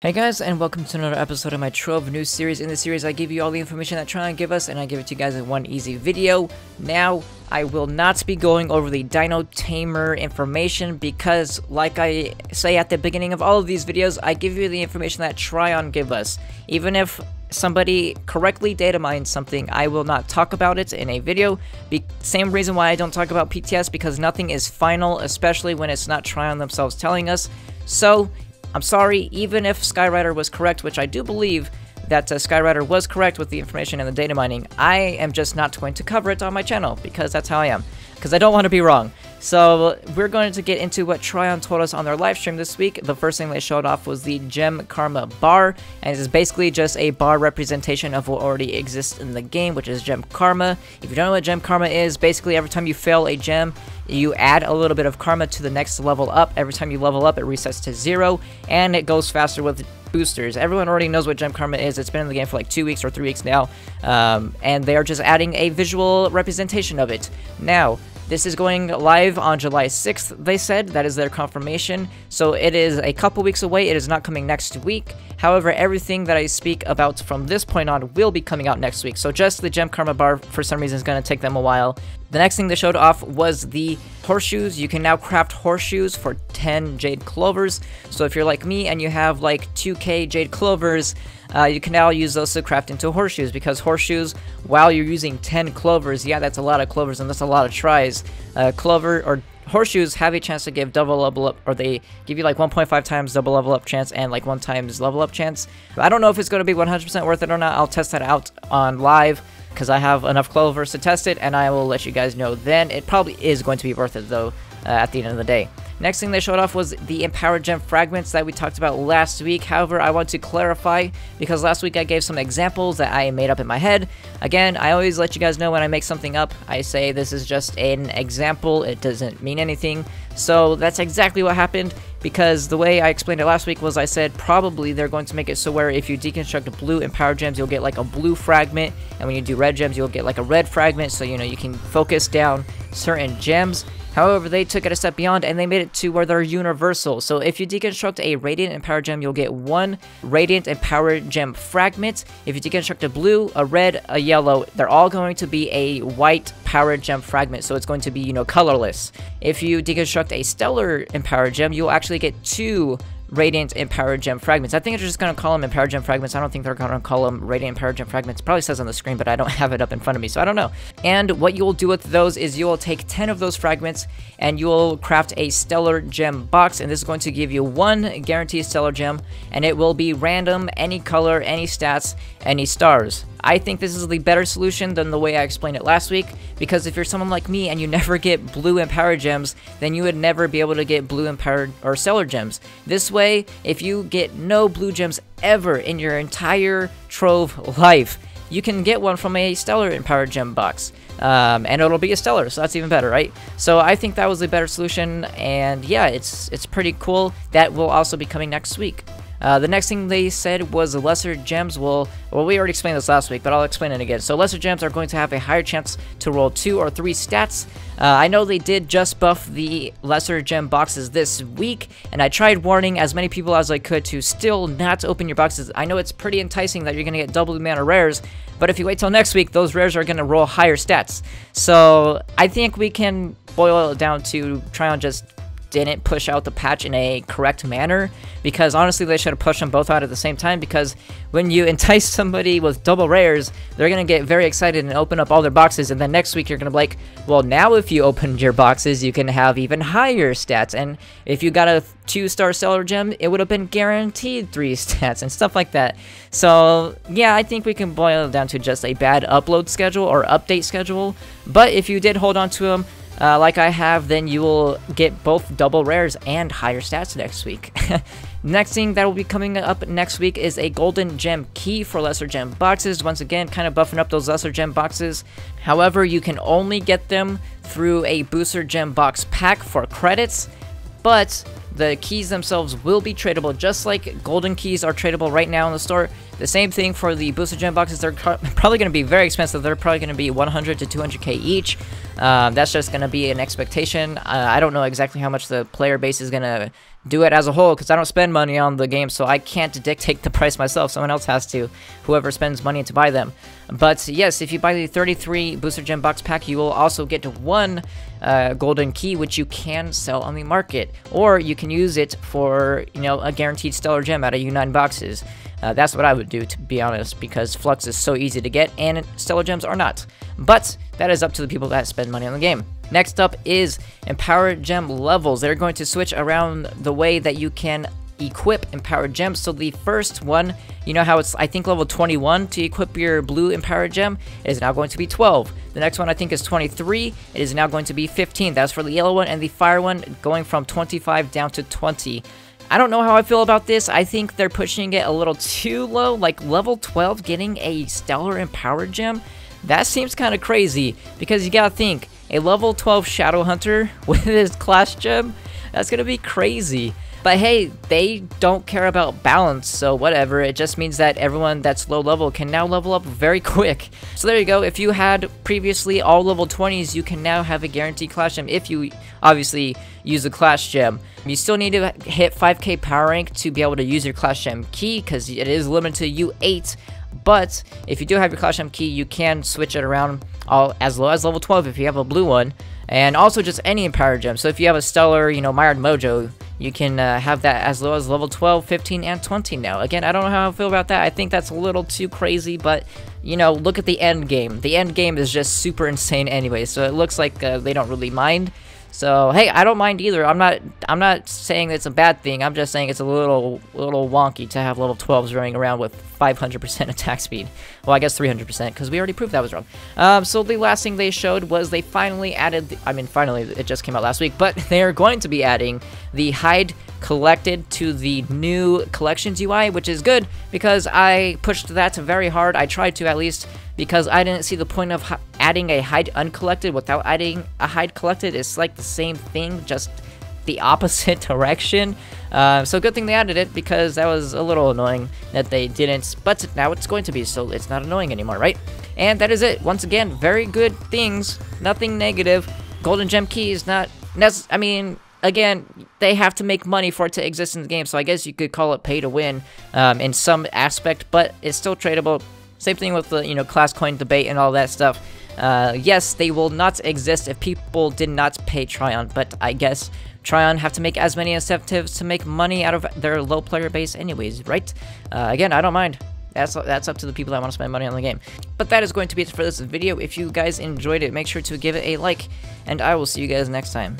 Hey guys, and welcome to another episode of my Trove news series. In this series, I give you all the information that Trion give us, and I give it to you guys in one easy video. Now, I will not be going over the Dino Tamer information because, like I say at the beginning of all of these videos, I give you the information that Trion give us. Even if somebody correctly data mines something, I will not talk about it in a video. Same reason why I don't talk about PTS, because nothing is final, especially when it's not Trion themselves telling us. So, I'm sorry, even if Skyrider was correct, which I do believe that Skyrider was correct with the information and the data mining, I am just not going to cover it on my channel, because that's how I am. Because I don't want to be wrong. So, we're going to get into what Trion told us on their live stream this week. The first thing they showed off was the Gem Karma bar, and it is basically just a bar representation of what already exists in the game, which is Gem Karma. If you don't know what Gem Karma is, basically every time you fail a gem, you add a little bit of karma to the next level up. Every time you level up, it resets to 0, and it goes faster with boosters. Everyone already knows what Gem Karma is. It's been in the game for like 2 weeks or 3 weeks now, and they are just adding a visual representation of it. Now, this is going live on July 6th, they said. That is their confirmation. So it is a couple weeks away. It is not coming next week. However, everything that I speak about from this point on will be coming out next week. So just the Gem Karma bar, for some reason, is going to take them a while. The next thing they showed off was the Horseshoes. You can now craft Horseshoes for 10 Jade Clovers. So if you're like me and you have like 2k Jade Clovers, you can now use those to craft into Horseshoes, because Horseshoes, while you're using 10 Clovers, yeah, that's a lot of Clovers and that's a lot of tries. Horseshoes have a chance to give double level up, or they give you like 1.5 times double level up chance and like 1 times level up chance. I don't know if it's going to be 100% worth it or not. I'll test that out on live, because I have enough Clovers to test it, and I will let you guys know then. It probably is going to be worth it, though, at the end of the day. Next thing they showed off was the Empowered Gem Fragments that we talked about last week. However, I want to clarify, because last week I gave some examples that I made up in my head. Again, I always let you guys know when I make something up. I say this is just an example. It doesn't mean anything. So that's exactly what happened, because the way I explained it last week was I said probably they're going to make it so where if you deconstruct blue Empowered Gems, you'll get like a blue fragment, and when you do red gems, you'll get like a red fragment, so you know you can focus down certain gems. However, they took it a step beyond, and they made it to where they're universal. So if you deconstruct a Radiant Empowered Gem, you'll get 1 Radiant Empowered Gem Fragment. If you deconstruct a blue, a red, a yellow, they're all going to be a white Powered Gem Fragment. So it's going to be, you know, colorless. If you deconstruct a Stellar Empowered Gem, you'll actually get 2 Radiant Empowered Gem Fragments. I think they're just going to call them Empowered Gem Fragments. I don't think they're going to call them Radiant Empowered Gem Fragments. It probably says on the screen, but I don't have it up in front of me, so I don't know. And what you'll do with those is you'll take 10 of those fragments, and you'll craft a Stellar Gem box, and this is going to give you 1 guaranteed Stellar Gem, and it will be random, any color, any stats, any stars. I think this is the better solution than the way I explained it last week, because if you're someone like me and you never get blue Empowered Gems, then you would never be able to get blue Empowered or Stellar Gems. This way, if you get no blue gems ever in your entire Trove life, you can get one from a Stellar Empowered Gem box. And it'll be a Stellar, so that's even better, right? So I think that was the better solution, and yeah, it's pretty cool. That will also be coming next week. The next thing they said was lesser gems will, well, we already explained this last week, but I'll explain it again. So lesser gems are going to have a higher chance to roll 2 or 3 stats. I know they did just buff the lesser gem boxes this week, and I tried warning as many people as I could to still not open your boxes. I know it's pretty enticing that you're going to get double the amount of rares, but if you wait till next week, those rares are going to roll higher stats. So I think we can boil it down to Trion just didn't push out the patch in a correct manner, because honestly they should have pushed them both out at the same time, because when you entice somebody with double rares, they're going to get very excited and open up all their boxes, and then next week you're going to be like, well, now if you opened your boxes you can have even higher stats, and if you got a 2-star Stellar Gem, it would have been guaranteed 3 stats and stuff like that. So yeah, I think we can boil it down to just a bad upload schedule or update schedule, but if you did hold on to them like I have, then you will get both double rares and higher stats next week. Next thing that will be coming up next week is a golden gem key for lesser gem boxes. Once again, kind of buffing up those lesser gem boxes. However, you can only get them through a booster gem box pack for credits, but the keys themselves will be tradable, just like golden keys are tradable right now in the store. The same thing for the booster gem boxes. They're probably going to be very expensive. They're probably going to be 100 to 200k each. That's just going to be an expectation. I don't know exactly how much the player base is going to do it as a whole, because I don't spend money on the game, so I can't dictate the price myself. Someone else has to, whoever spends money to buy them. But yes, if you buy the 33 booster gem box pack, you will also get 1 golden key, which you can sell on the market, or you can use it for, you know, a guaranteed stellar gem out of U9 boxes. That's what I would do, to be honest, because Flux is so easy to get, and stellar gems are not. But that is up to the people that spend money on the game. Next up is Empowered Gem levels. They're going to switch around the way that you can equip Empowered Gems. So the first one, you know how it's, I think, level 21 to equip your blue Empowered Gem? It is now going to be 12. The next one, I think, is 23. It is now going to be 15. That's for the yellow one, and the fire one going from 25 down to 20. I don't know how I feel about this. I think they're pushing it a little too low. Like, level 12 getting a stellar Empowered Gem? That seems kind of crazy, because you gotta think, a level 12 Shadow Hunter with his class gem? That's gonna be crazy. But hey, they don't care about balance, so whatever. It just means that everyone that's low level can now level up very quick. So there you go. If you had previously all level 20s, you can now have a guaranteed class gem if you obviously use a class gem. You still need to hit 5k power rank to be able to use your class gem key, because it is limited to U8. But if you do have your class gem key, you can switch it around as low as level 12 if you have a blue one, and also just any empowered gem. So if you have a stellar, you know, Mired Mojo, you can have that as low as level 12, 15, and 20 now. Again, I don't know how I feel about that. I think that's a little too crazy, but, you know, look at the end game. The end game is just super insane anyway, so it looks like they don't really mind. So hey, I don't mind either. I'm not saying it's a bad thing. I'm just saying it's a little wonky to have level 12s running around with 500% attack speed. Well, I guess 300%, because we already proved that was wrong. So the last thing they showed was they finally added, finally, it just came out last week, but they are going to be adding the hide collected to the new collections UI, which is good, because I pushed that very hard. I tried to, at least, because I didn't see the point of adding a hide uncollected without adding a hide collected. It's like the same thing, just the opposite direction. So good thing they added it, because that was a little annoying that they didn't, but now it's going to be, so it's not annoying anymore, right? And that is it. Once again, very good things, nothing negative. Golden Gem Key is not again, they have to make money for it to exist in the game, so I guess you could call it pay to win in some aspect, but it's still tradable. Same thing with the, you know, class coin debate and all that stuff. Yes, they will not exist if people did not pay Trion, but I guess Trion have to make as many incentives to make money out of their low player base anyways, right? Again, I don't mind. That's up to the people that want to spend money on the game. But that is going to be it for this video. If you guys enjoyed it, make sure to give it a like, and I will see you guys next time.